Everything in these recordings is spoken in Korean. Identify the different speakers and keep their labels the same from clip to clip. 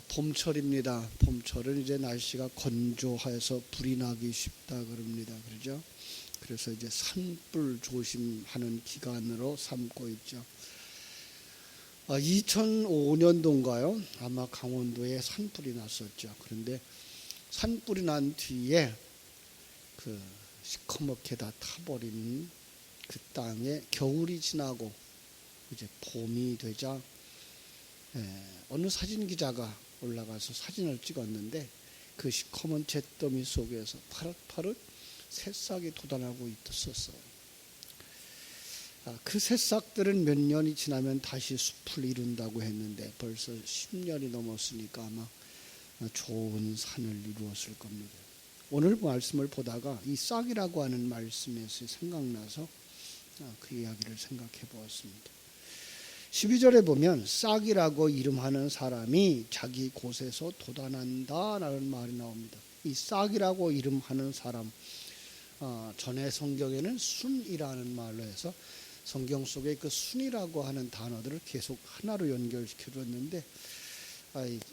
Speaker 1: 봄철입니다. 봄철은 이제 날씨가 건조해서 불이 나기 쉽다 그럽니다. 그러죠? 그래서 이제 산불 조심하는 기간으로 삼고 있죠. 2005년도인가요? 아마 강원도에 산불이 났었죠. 그런데 산불이 난 뒤에 그 시커멓게 다 타버린 그 땅에 겨울이 지나고 이제 봄이 되자 어느 사진 기자가 올라가서 사진을 찍었는데 그 시커먼 잿더미 속에서 파릇파릇 새싹이 돋아나고 있었어요. 그 새싹들은 몇 년이 지나면 다시 숲을 이룬다고 했는데 벌써 10년이 넘었으니까 아마 좋은 산을 이루었을 겁니다. 오늘 말씀을 보다가 이 싹이라고 하는 말씀에서 생각나서 그 이야기를 생각해 보았습니다. 12절에 보면 싹이라고 이름하는 사람이 자기 곳에서 돋아난다라는 말이 나옵니다. 이 싹이라고 이름하는 사람, 전에 성경에는 순이라는 말로 해서 성경 속에 그 순이라고 하는 단어들을 계속 하나로 연결시켜 줬는데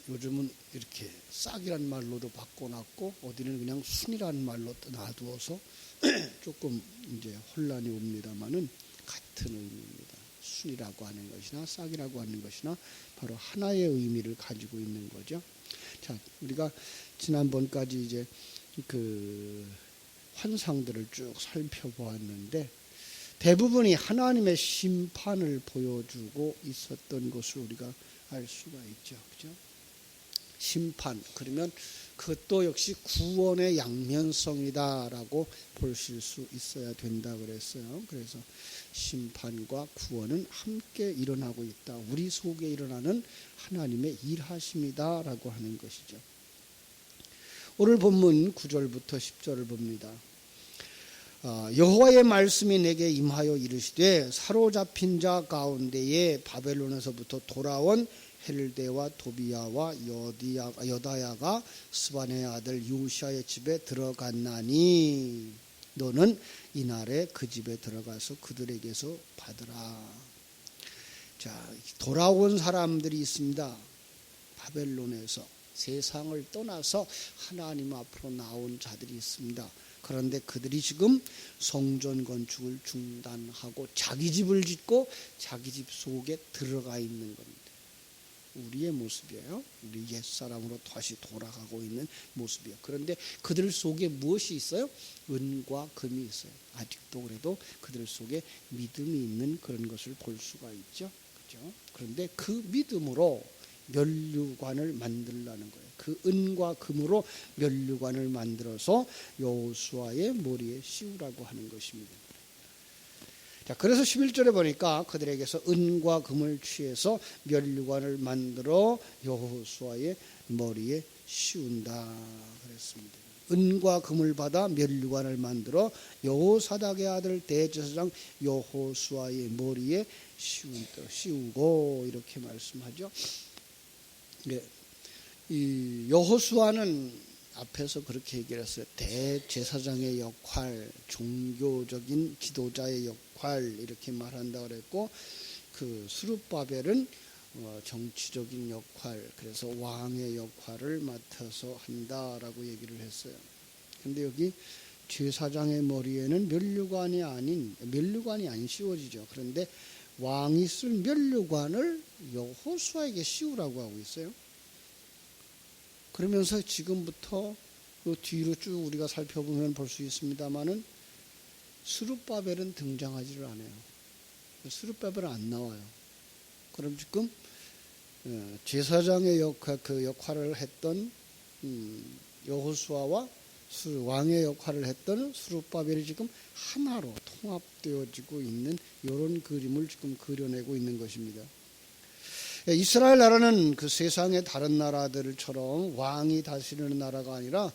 Speaker 1: 요즘은 이렇게 싹이란 말로도 바꿔놨고 어디는 그냥 순이라는 말로 놔두어서 조금 이제 혼란이 옵니다만은 같은 의미입니다. 순이라고 하는 것이나 싹이라고 하는 것이나 바로 하나의 의미를 가지고 있는 거죠. 자, 우리가 지난번까지 이제 그 환상들을 쭉 살펴보았는데 대부분이 하나님의 심판을 보여주고 있었던 것을 우리가 알 수가 있죠. 그죠? 심판, 그러면 그것도 역시 구원의 양면성이다라고 보실 수 있어야 된다 그랬어요. 그래서 심판과 구원은 함께 일어나고 있다. 우리 속에 일어나는 하나님의 일하심이다라고 하는 것이죠. 오늘 본문 9절부터 10절을 봅니다. 여호와의 말씀이 내게 임하여 이르시되 사로잡힌 자 가운데에 바벨론에서부터 돌아온 헬데와 도비야와 여다야가 스바네의 아들 요시아의 집에 들어갔나니 너는 이날에 그 집에 들어가서 그들에게서 받으라. 자, 돌아온 사람들이 있습니다. 바벨론에서 세상을 떠나서 하나님 앞으로 나온 자들이 있습니다. 그런데 그들이 지금 성전 건축을 중단하고 자기 집을 짓고 자기 집 속에 들어가 있는 겁니다. 우리의 모습이에요. 우리 옛사람으로 다시 돌아가고 있는 모습이에요. 그런데 그들 속에 무엇이 있어요? 은과 금이 있어요. 아직도 그래도 그들 속에 믿음이 있는 그런 것을 볼 수가 있죠. 그렇죠? 그런데 그 믿음으로 면류관을 만들라는 거예요. 그 은과 금으로 면류관을 만들어서 여호수아의 머리에 씌우라고 하는 것입니다. 자, 그래서 11절에 보니까 그들에게서 은과 금을 취해서 면류관을 만들어 여호수아의 머리에 씌운다 그랬습니다. 은과 금을 받아 면류관을 만들어 여호사닥의 아들 대제사장 여호수아의 머리에 씌우고 이렇게 말씀하죠. 네. 이 여호수아는 앞에서 그렇게 얘기를 했어요. 대제사장의 역할, 종교적인 지도자의 역할 이렇게 말한다고 그랬고 그 스룹바벨은 정치적인 역할, 그래서 왕의 역할을 맡아서 한다라고 얘기를 했어요. 근데 여기 제사장의 머리에는 면류관이 아닌 씌워지죠. 그런데 왕이 쓸 면류관을 여호수아에게 씌우라고 하고 있어요. 그러면서 지금부터 그 뒤로 쭉 우리가 살펴보면 볼 수 있습니다만은 스룹바벨은 등장하지를 않아요. 스룹바벨은 안 나와요. 그럼 지금 제사장의 역할을 했던 여호수아와 왕의 역할을 했던 스룹바벨이 지금 하나로 통합되어지고 있는 이런 그림을 지금 그려내고 있는 것입니다. 이스라엘 나라는 그 세상의 다른 나라들처럼 왕이 다스리는 나라가 아니라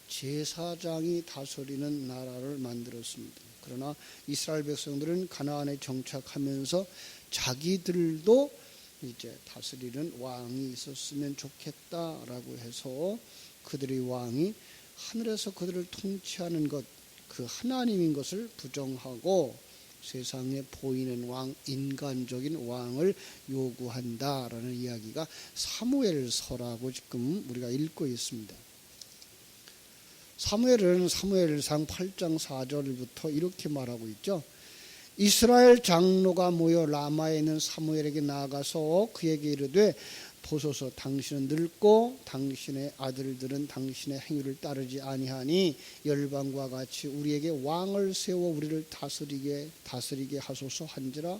Speaker 1: 제사장이 다스리는 나라를 만들었습니다. 그러나 이스라엘 백성들은 가나안에 정착하면서 자기들도 이제 다스리는 왕이 있었으면 좋겠다라고 해서 그들의 왕이 하늘에서 그들을 통치하는 것, 그 하나님인 것을 부정하고 세상에 보이는 왕, 인간적인 왕을 요구한다라는 이야기가 사무엘서라고 지금 우리가 읽고 있습니다. 사무엘은 사무엘상 8장 4절부터 이렇게 말하고 있죠. 이스라엘 장로가 모여 라마에 있는 사무엘에게 나아가서 그에게 이르되 보소서 당신은 늙고 당신의 아들들은 당신의 행위를 따르지 아니하니 열방과 같이 우리에게 왕을 세워 우리를 다스리게 하소서 한지라.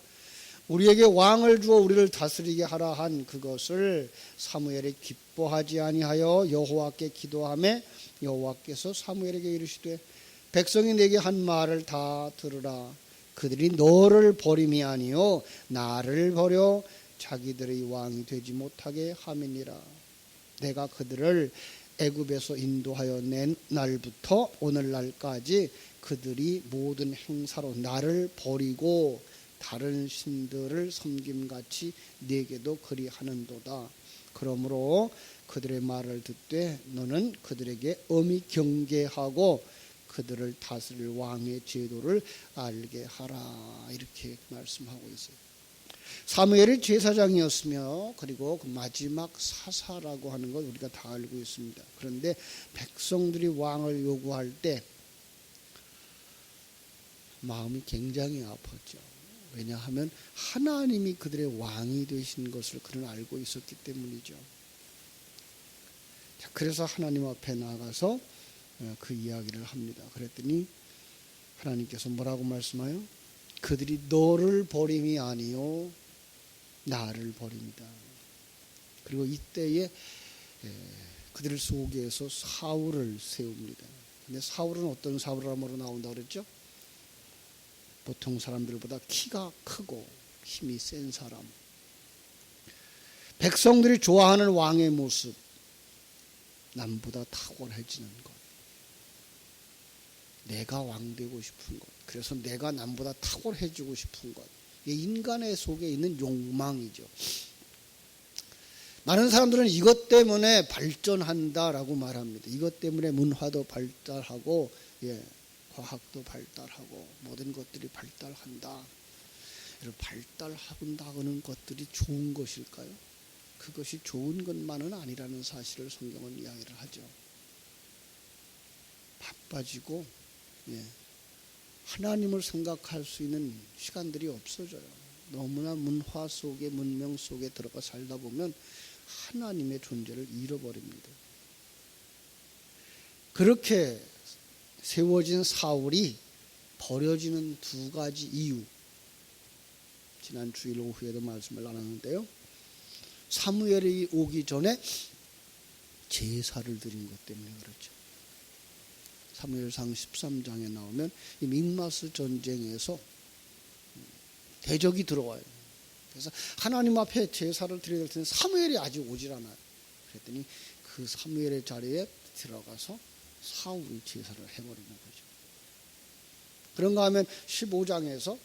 Speaker 1: 우리에게 왕을 주어 우리를 다스리게 하라 한 그것을 사무엘이 기뻐하지 아니하여 여호와께 기도하매 여호와께서 사무엘에게 이르시되 백성이 내게 한 말을 다 들으라. 그들이 너를 버림이 아니요 나를 버려 자기들의 왕이 되지 못하게 함이니라. 내가 그들을 애굽에서 인도하여 낸 날부터 오늘날까지 그들이 모든 행사로 나를 버리고 다른 신들을 섬김같이 내게도 그리하는도다. 그러므로 그들의 말을 듣되 너는 그들에게 엄히 경계하고 그들을 다스릴 왕의 제도를 알게 하라. 이렇게 말씀하고 있어요. 사무엘이 제사장이었으며 그리고 그 마지막 사사라고 하는 것 우리가 다 알고 있습니다. 그런데 백성들이 왕을 요구할 때 마음이 굉장히 아팠죠. 왜냐하면 하나님이 그들의 왕이 되신 것을 그는 알고 있었기 때문이죠. 그래서 하나님 앞에 나가서 그 이야기를 합니다. 그랬더니 하나님께서 뭐라고 말씀하여? 그들이 너를 버림이 아니요 나를 버립니다. 그리고 이때에 그들 속에서 사울을 세웁니다. 근데 사울은 어떤 사울이라고 나온다고 그랬죠? 보통 사람들보다 키가 크고 힘이 센 사람. 백성들이 좋아하는 왕의 모습, 남보다 탁월해지는 것. 내가 왕 되고 싶은 것. 그래서 내가 남보다 탁월해지고 싶은 것. 이게 인간의 속에 있는 욕망이죠. 많은 사람들은 이것 때문에 발전한다라고 말합니다. 이것 때문에 문화도 발달하고 과학도 발달하고 모든 것들이 발달한다. 발달한다는 것들이 좋은 것일까요? 그것이 좋은 것만은 아니라는 사실을 성경은 이야기를 하죠. 바빠지고 하나님을 생각할 수 있는 시간들이 없어져요. 너무나 문화 속에 문명 속에 들어가 살다 보면 하나님의 존재를 잃어버립니다. 그렇게 세워진 사울이 버려지는 두 가지 이유, 지난 주일 오후에도 말씀을 나눴는데요. 사무엘이 오기 전에 제사를 드린 것 때문에 그렇죠. 사무엘상 13장에 나오면 이 믹마스 전쟁에서 대적이 들어와요. 그래서 하나님 앞에 제사를 드려야 될 텐데 사무엘이 아직 오질 않아요. 그랬더니 그 사무엘의 자리에 들어가서 사울이 제사를 해버리는 거죠. 그런가 하면 15장에서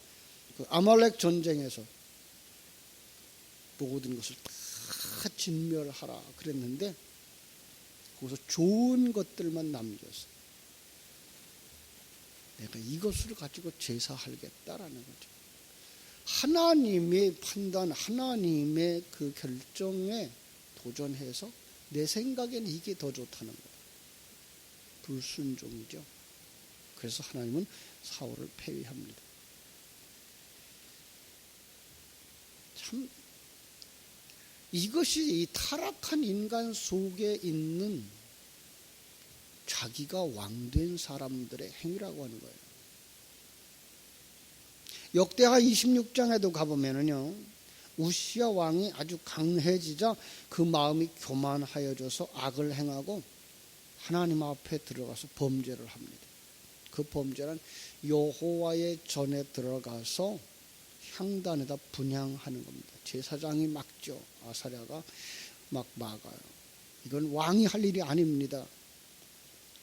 Speaker 1: 그 아말렉 전쟁에서 모든 것을 다 진멸하라 그랬는데 거기서 좋은 것들만 남겼어요. 내가 이것을 가지고 제사하겠다라는 거죠. 하나님의 판단, 하나님의 그 결정에 도전해서 내 생각에는 이게 더 좋다는 거예요. 불순종이죠. 그래서 하나님은 사울을 폐위합니다. 참 이것이 이 타락한 인간 속에 있는 자기가 왕된 사람들의 행위라고 하는 거예요. 역대하 26장에도 가보면은요, 우시야 왕이 아주 강해지자 그 마음이 교만하여져서 악을 행하고 하나님 앞에 들어가서 범죄를 합니다. 그 범죄는 여호와의 전에 들어가서 향단에다 분향하는 겁니다. 제사장이 막죠. 아사랴가 막 막아요. 이건 왕이 할 일이 아닙니다.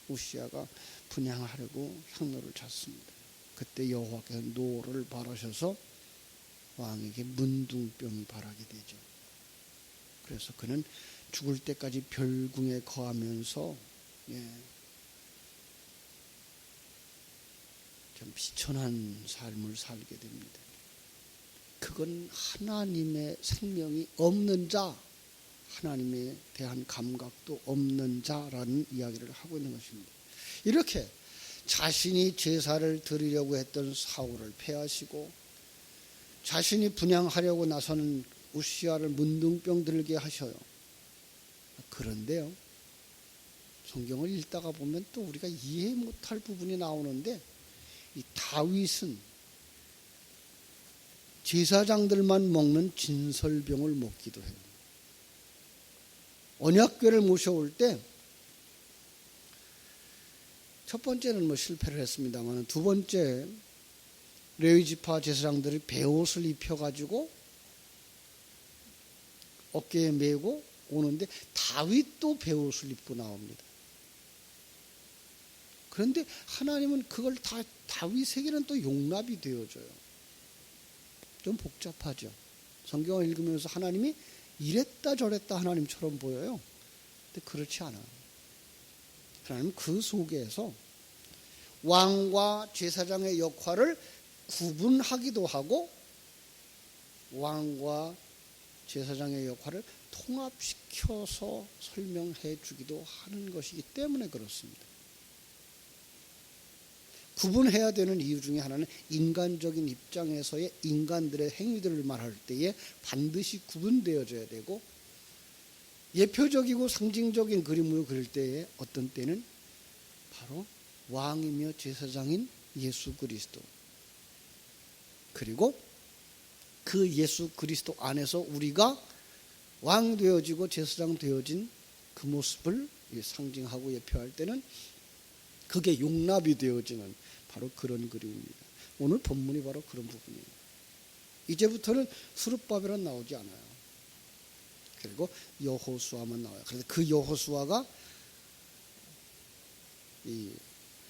Speaker 1: 우시야가 분향하려고 향로를 찼습니다. 그때 여호와께서 노를 바라셔서 왕에게 문둥병이 발하게 되죠. 그래서 그는 죽을 때까지 별궁에 거하면서 좀 비천한 삶을 살게 됩니다. 그건 하나님의 생명이 없는 자, 하나님에 대한 감각도 없는 자라는 이야기를 하고 있는 것입니다. 이렇게 자신이 제사를 드리려고 했던 사울을 패하시고 자신이 분향하려고 나서는 우시야를 문둥병 들게 하셔요. 그런데요, 성경을 읽다가 보면 또 우리가 이해 못할 부분이 나오는데, 이 다윗은 제사장들만 먹는 진설병을 먹기도 해요. 언약궤를 모셔올 때 첫 번째는 실패를 했습니다만, 두 번째 레위 지파 제사장들이 베옷을 입혀가지고 어깨에 메고 오는데 다윗도 베옷을 입고 나옵니다. 그런데 하나님은 그걸 다 다윗에게는 또 용납이 되어져요. 좀 복잡하죠. 성경을 읽으면서 하나님이 이랬다 저랬다 하나님처럼 보여요. 근데 그렇지 않아요. 하나님은 그 속에서 왕과 제사장의 역할을 구분하기도 하고 왕과 제사장의 역할을 통합시켜서 설명해 주기도 하는 것이기 때문에 그렇습니다. 구분해야 되는 이유 중에 하나는 인간적인 입장에서의 인간들의 행위들을 말할 때에 반드시 구분되어져야 되고, 예표적이고 상징적인 그림을 그릴 때에 어떤 때는 바로 왕이며 제사장인 예수 그리스도, 그리고 그 예수 그리스도 안에서 우리가 왕 되어지고 제사장 되어진 그 모습을 상징하고 예표할 때는 그게 용납이 되어지는 바로 그런 그림입니다. 오늘 본문이 바로 그런 부분이에요. 이제부터는 스룹바벨은 나오지 않아요. 그리고 여호수아만 나와요. 그런데 그 여호수아가 이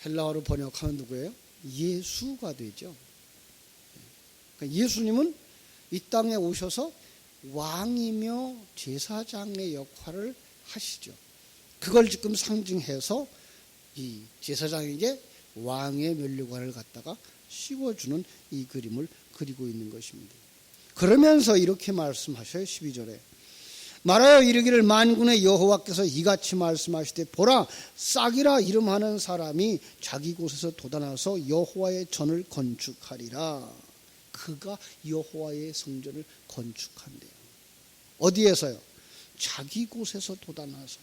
Speaker 1: 헬라어로 번역하면 누구예요? 예수가 되죠. 그러니까 예수님은 이 땅에 오셔서 왕이며 제사장의 역할을 하시죠. 그걸 지금 상징해서 이 제사장에게 왕의 면류관을 갖다가 씌워주는 이 그림을 그리고 있는 것입니다. 그러면서 이렇게 말씀하셔요. 12절에 말하여 이르기를 만군의 여호와께서 이같이 말씀하시되 보라, 싹이라 이름하는 사람이 자기 곳에서 돋아나서 여호와의 전을 건축하리라. 그가 여호와의 성전을 건축한대요. 어디에서요? 자기 곳에서 돋아나서.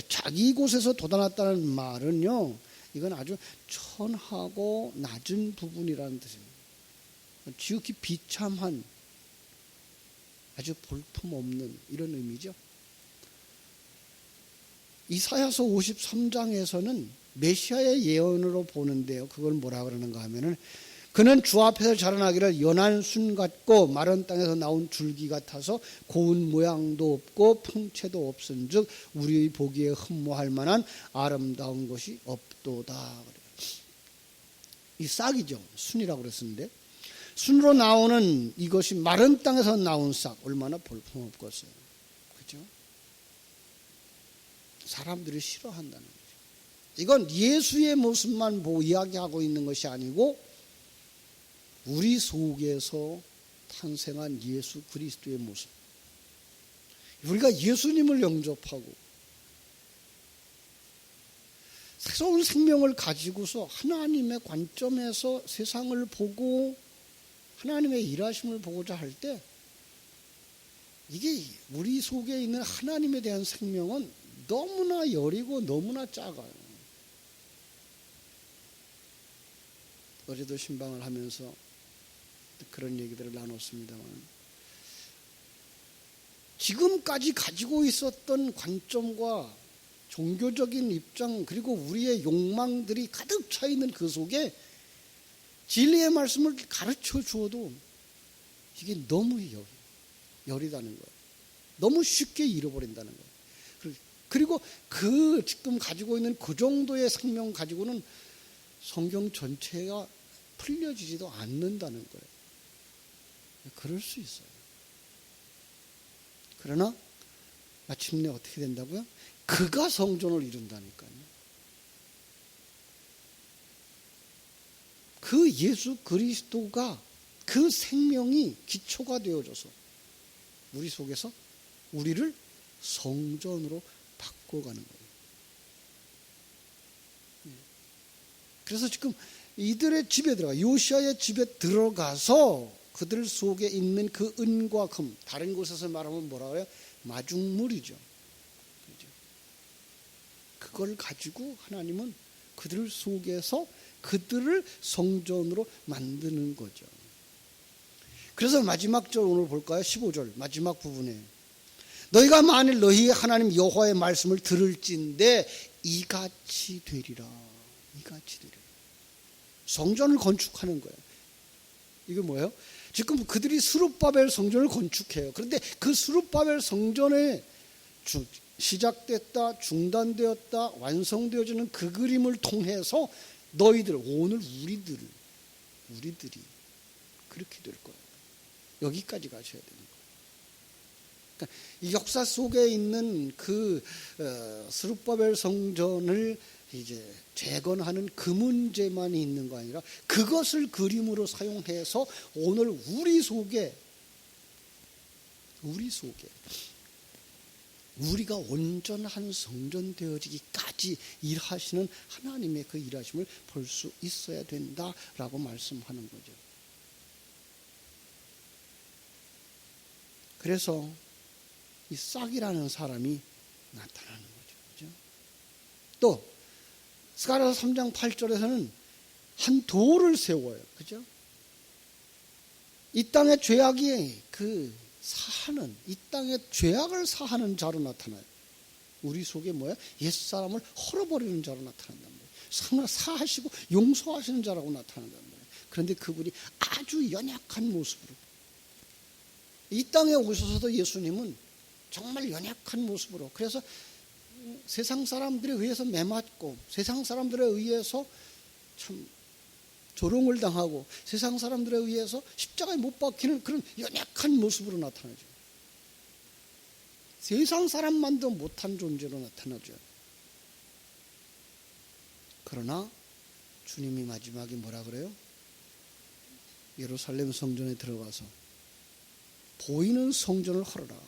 Speaker 1: 자기 곳에서 돋아났다는 말은요, 이건 아주 천하고 낮은 부분이라는 뜻입니다. 지극히 비참한, 아주 볼품없는 이런 의미죠. 이사야서 53장에서는 메시아의 예언으로 보는데요, 그걸 뭐라 그러는가 하면은, 그는 주 앞에서 자라나기를 연한 순 같고 마른 땅에서 나온 줄기 같아서 고운 모양도 없고 풍채도 없은즉 우리 보기에 흠모할 만한 아름다운 것이 없도다. 이 싹이죠. 순이라고 그랬었는데, 순으로 나오는 이것이 마른 땅에서 나온 싹, 얼마나 볼품없겠어요. 그렇죠? 사람들이 싫어한다는 거죠. 이건 예수의 모습만 보고 이야기하고 있는 것이 아니고 우리 속에서 탄생한 예수 그리스도의 모습. 우리가 예수님을 영접하고 새로운 생명을 가지고서 하나님의 관점에서 세상을 보고 하나님의 일하심을 보고자 할 때, 이게 우리 속에 있는 하나님에 대한 생명은 너무나 여리고 너무나 작아요. 어제도 신방을 하면서 그런 얘기들을 나눴습니다만, 지금까지 가지고 있었던 관점과 종교적인 입장, 그리고 우리의 욕망들이 가득 차 있는 그 속에 진리의 말씀을 가르쳐 주어도 이게 너무 여리다는 거예요. 너무 쉽게 잃어버린다는 거예요. 그리고 그 지금 가지고 있는 그 정도의 생명 가지고는 성경 전체가 풀려지지도 않는다는 거예요. 그럴 수 있어요. 그러나 마침내 어떻게 된다고요? 그가 성전을 이룬다니까요. 그 예수 그리스도가 그 생명이 기초가 되어줘서 우리 속에서 우리를 성전으로 바꿔가는 거예요. 그래서 지금 이들의 집에 들어가, 요시아의 집에 들어가서 그들 속에 있는 그 은과 금, 다른 곳에서 말하면 뭐라고 해요? 마중물이죠. 그걸 가지고 하나님은 그들 속에서 그들을 성전으로 만드는 거죠. 그래서 마지막 절 오늘 볼까요? 15절 마지막 부분에 너희가 만일 너희 하나님 여호와의 말씀을 들을진대 이같이 되리라. 이같이 되리라. 성전을 건축하는 거예요. 이게 뭐예요? 지금 그들이 스룹바벨 성전을 건축해요. 그런데 그 스룹바벨 성전에 시작됐다, 중단되었다, 완성되어지는 그 그림을 통해서 너희들, 오늘 우리들이 그렇게 될 거예요. 여기까지 가셔야 되는 거예요. 그러니까 이 역사 속에 있는 그 스룹바벨 성전을 이제 재건하는 그 문제만 있는 거 아니라 그것을 그림으로 사용해서 오늘 우리 속에 우리가 온전한 성전 되어지기까지 일하시는 하나님의 그 일하심을 볼 수 있어야 된다라고 말씀하는 거죠. 그래서 이 싹이라는 사람이 나타나는 거죠. 그죠? 또 스가랴서 3장 8절에서는 한 돌을 세워요. 그죠? 이 땅의 죄악이 사하는, 이 땅의 죄악을 사하는 자로 나타나요. 우리 속에 뭐야? 옛사람을 헐어버리는 자로 나타난단 말이에요. 사하시고 용서하시는 자라고 나타난단 말이에요. 그런데 그분이 아주 연약한 모습으로 이 땅에 오셔서도 예수님은 정말 연약한 모습으로, 그래서 세상 사람들에 의해서 매맞고 세상 사람들에 의해서 참 조롱을 당하고 세상 사람들에 의해서 십자가에 못 박히는 그런 연약한 모습으로 나타나죠. 세상 사람만도 못한 존재로 나타나죠. 그러나 주님이 마지막에 뭐라 그래요? 예루살렘 성전에 들어가서 보이는 성전을 헐어라.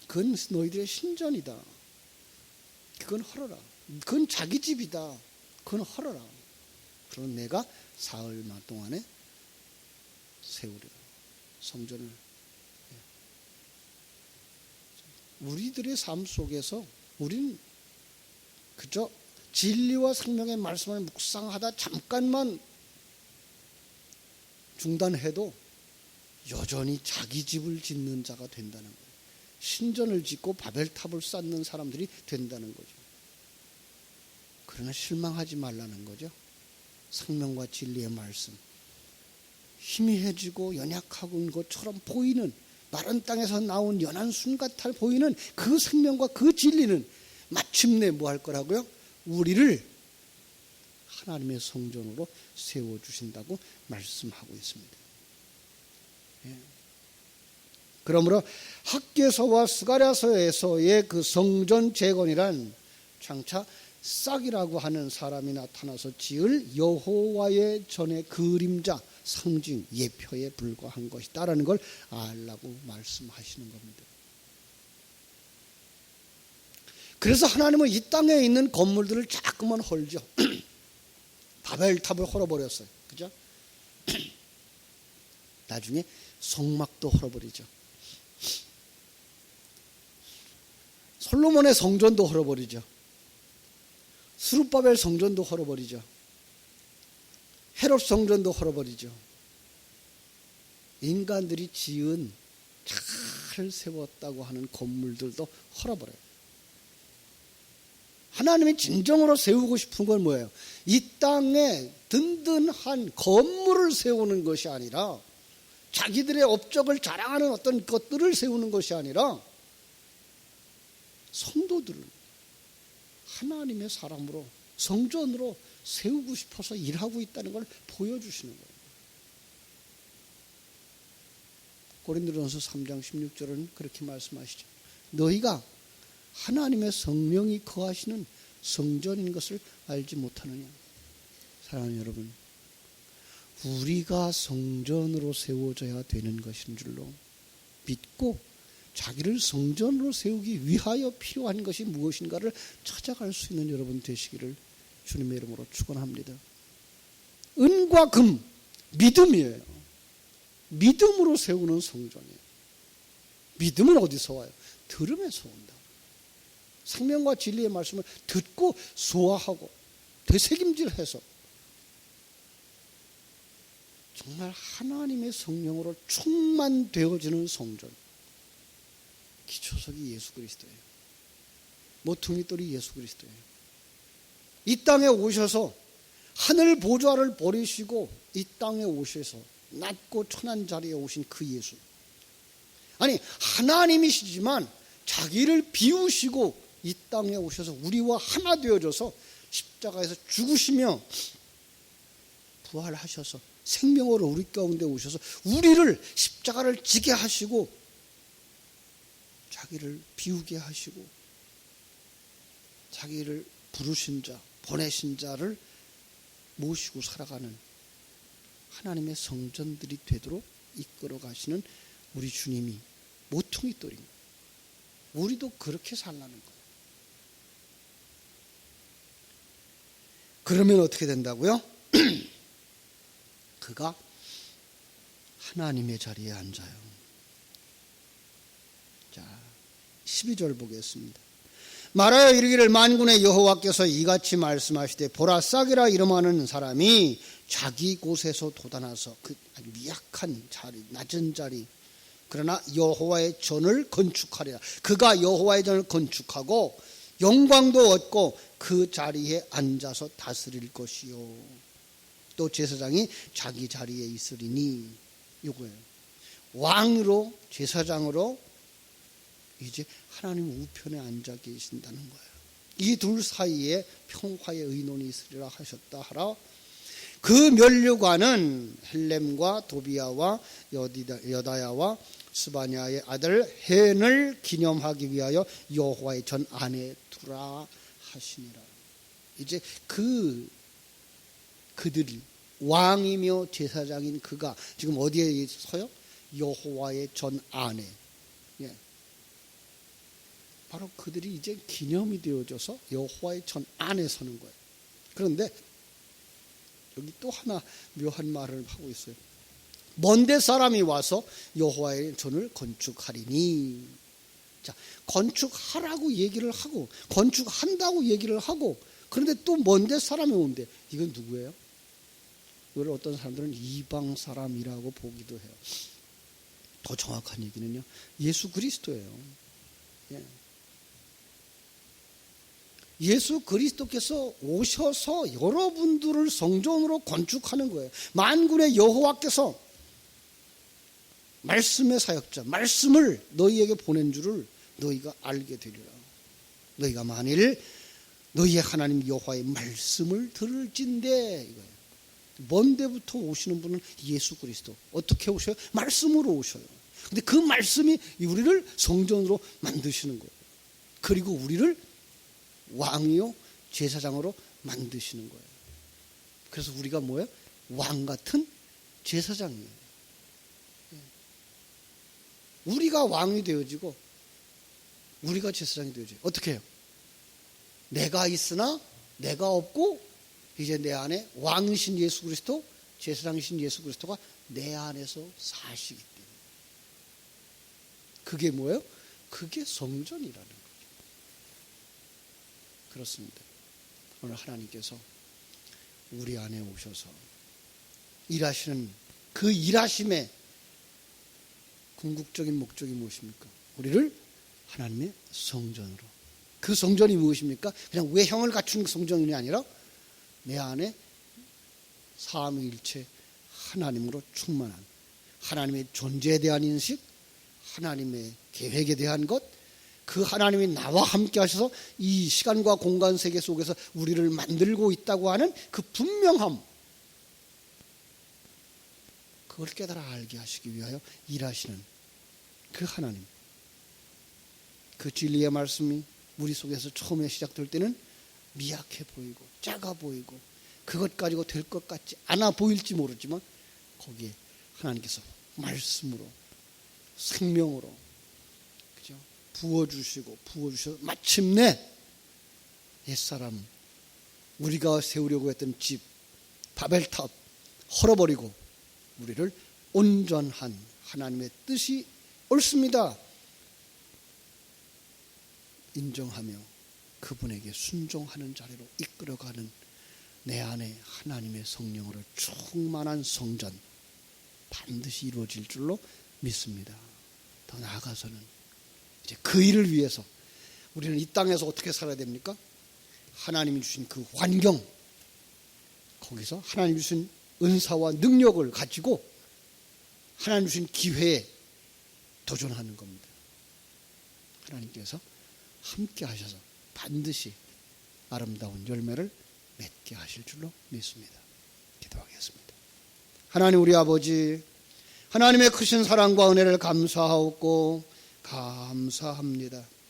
Speaker 1: 그건 너희들의 신전이다. 그건 헐어라. 그건 자기 집이다. 그건 헐어라. 그럼 내가 사흘만 동안에 세우리라. 성전을. 우리들의 삶 속에서 우리는 그저 진리와 생명의 말씀을 묵상하다 잠깐만 중단해도 여전히 자기 집을 짓는 자가 된다는 거예요. 신전을 짓고 바벨탑을 쌓는 사람들이 된다는 거죠. 그러나 실망하지 말라는 거죠. 생명과 진리의 말씀, 희미해지고 연약한 것처럼 보이는, 마른 땅에서 나온 연한 순 같아 보이는 그 생명과 그 진리는 마침내 뭐 할 거라고요? 우리를 하나님의 성전으로 세워주신다고 말씀하고 있습니다. 그러므로 학개서와 스가랴서에서의 그 성전 재건이란 장차 싹이라고 하는 사람이 나타나서 지을 여호와의 전의 그림자, 상징, 예표에 불과한 것이다라는 걸 알라고 말씀하시는 겁니다. 그래서 하나님은 이 땅에 있는 건물들을 자꾸만 헐죠. 바벨탑을 헐어버렸어요. 그죠? 나중에 성막도 헐어버리죠. 솔로몬의 성전도 헐어버리죠. 스룹바벨 성전도 헐어버리죠. 헤롯 성전도 헐어버리죠. 인간들이 지은 잘 세웠다고 하는 건물들도 헐어버려요. 하나님이 진정으로 세우고 싶은 건 뭐예요? 이 땅에 든든한 건물을 세우는 것이 아니라, 자기들의 업적을 자랑하는 어떤 것들을 세우는 것이 아니라, 성도들을 하나님의 사람으로, 성전으로 세우고 싶어서 일하고 있다는 걸 보여주시는 거예요. 고린도전서 3장 16절은 그렇게 말씀하시죠. 너희가 하나님의 성령이 거하시는 성전인 것을 알지 못하느냐. 사랑하는 여러분, 우리가 성전으로 세워져야 되는 것인 줄로 믿고 자기를 성전으로 세우기 위하여 필요한 것이 무엇인가를 찾아갈 수 있는 여러분 되시기를 주님의 이름으로 축원합니다. 은과 금, 믿음이에요. 믿음으로 세우는 성전이에요. 믿음은 어디서 와요? 들음에서 온다. 생명과 진리의 말씀을 듣고 소화하고 되새김질해서 정말 하나님의 성령으로 충만되어지는 성전. 기초석이 예수 그리스도예요. 모퉁이돌이 예수 그리스도예요. 이 땅에 오셔서 하늘 보좌를 버리시고 이 땅에 오셔서 낮고 천한 자리에 오신 그 예수. 아니 하나님이시지만 자기를 비우시고 이 땅에 오셔서 우리와 하나 되어져서 십자가에서 죽으시며 부활하셔서 생명으로 우리 가운데 오셔서 우리를 십자가를 지게 하시고 자기를 비우게 하시고 자기를 부르신 자, 보내신 자를 모시고 살아가는 하나님의 성전들이 되도록 이끌어 가시는 우리 주님이 모퉁이돌입니다. 우리도 그렇게 살라는 거예요. 그러면 어떻게 된다고요? 그가 하나님의 자리에 앉아요. 자, 12절 보겠습니다. 말하여 이르기를 만군의 여호와께서 이같이 말씀하시되 보라 싹이라 이름하는 사람이 자기 곳에서 돋아나서 그 미약한 자리, 낮은 자리, 그러나 여호와의 전을 건축하리라. 그가 여호와의 전을 건축하고 영광도 얻고 그 자리에 앉아서 다스릴 것이요. 또 제사장이 자기 자리에 있으리니. 이거예요. 왕으로 제사장으로 이제 하나님 우편에 앉아 계신다는 거예요. 이 둘 사이에 평화의 의논이 있으리라 하셨다 하라. 그 면류관은 헬렘과 도비아와 여다야와 스바냐의 아들 헨을 기념하기 위하여 여호와의 전 안에 두라 하시니라. 이제 그들이 왕이며 제사장인 그가 지금 어디에 서요? 여호와의 전 안에. 예. 바로 그들이 이제 기념이 되어져서 여호와의 전 안에 서는 거예요. 그런데 여기 또 하나 묘한 말을 하고 있어요. 먼데 사람이 와서 여호와의 전을 건축하리니. 자, 건축하라고 얘기를 하고 건축한다고 얘기를 하고 그런데 또 먼데 사람이 오는데 이건 누구예요? 이걸 어떤 사람들은 이방 사람이라고 보기도 해요. 더 정확한 얘기는요, 예수 그리스도예요. 예. 예수 그리스도께서 오셔서 여러분들을 성전으로 건축하는 거예요. 만군의 여호와께서 말씀의 사역자, 말씀을 너희에게 보낸 줄을 너희가 알게 되리라. 너희가 만일 너희의 하나님 여호와의 말씀을 들을진대. 이거예요. 먼데부터 오시는 분은 예수 그리스도. 어떻게 오셔요? 말씀으로 오셔요. 근데 그 말씀이 우리를 성전으로 만드시는 거예요. 그리고 우리를 왕이요 제사장으로 만드시는 거예요. 그래서 우리가 뭐예요? 왕 같은 제사장이에요. 우리가 왕이 되어지고 우리가 제사장이 되어져요. 어떻게 해요? 내가 있으나 내가 없고 이제 내 안에 왕이신 예수 그리스도, 제사장이신 예수 그리스도가 내 안에서 사시기 때문에. 그게 뭐예요? 그게 성전이라는 거죠. 그렇습니다. 오늘 하나님께서 우리 안에 오셔서 일하시는 그 일하심의 궁극적인 목적이 무엇입니까? 우리를 하나님의 성전으로. 그 성전이 무엇입니까? 그냥 외형을 갖춘 성전이 아니라 내 안에 삼위일체 하나님으로 충만한 하나님의 존재에 대한 인식, 하나님의 계획에 대한 것, 그 하나님이 나와 함께 하셔서 이 시간과 공간 세계 속에서 우리를 만들고 있다고 하는 그 분명함, 그걸 깨달아 알게 하시기 위하여 일하시는 그 하나님. 그 진리의 말씀이 우리 속에서 처음에 시작될 때는 미약해 보이고 작아 보이고 그것 가지고 될 것 같지 않아 보일지 모르지만 거기에 하나님께서 말씀으로 생명으로 그죠? 부어주셔서 마침내 옛사람 우리가 세우려고 했던 집 바벨탑 헐어버리고 우리를 온전한 하나님의 뜻이 옳습니다 인정하며 그분에게 순종하는 자리로 이끌어가는 내 안에 하나님의 성령으로 충만한 성전 반드시 이루어질 줄로 믿습니다. 더 나아가서는 이제 그 일을 위해서 우리는 이 땅에서 어떻게 살아야 됩니까? 하나님이 주신 그 환경 거기서 하나님이 주신 은사와 능력을 가지고 하나님 주신 기회에 도전하는 겁니다. 하나님께서 함께 하셔서 반드시 아름다운 열매를 맺게 하실 줄로 믿습니다. 기도하겠습니다. 하나님 우리 아버지 하나님의 크신 사랑과 은혜를 감사하옵고 감사합니다.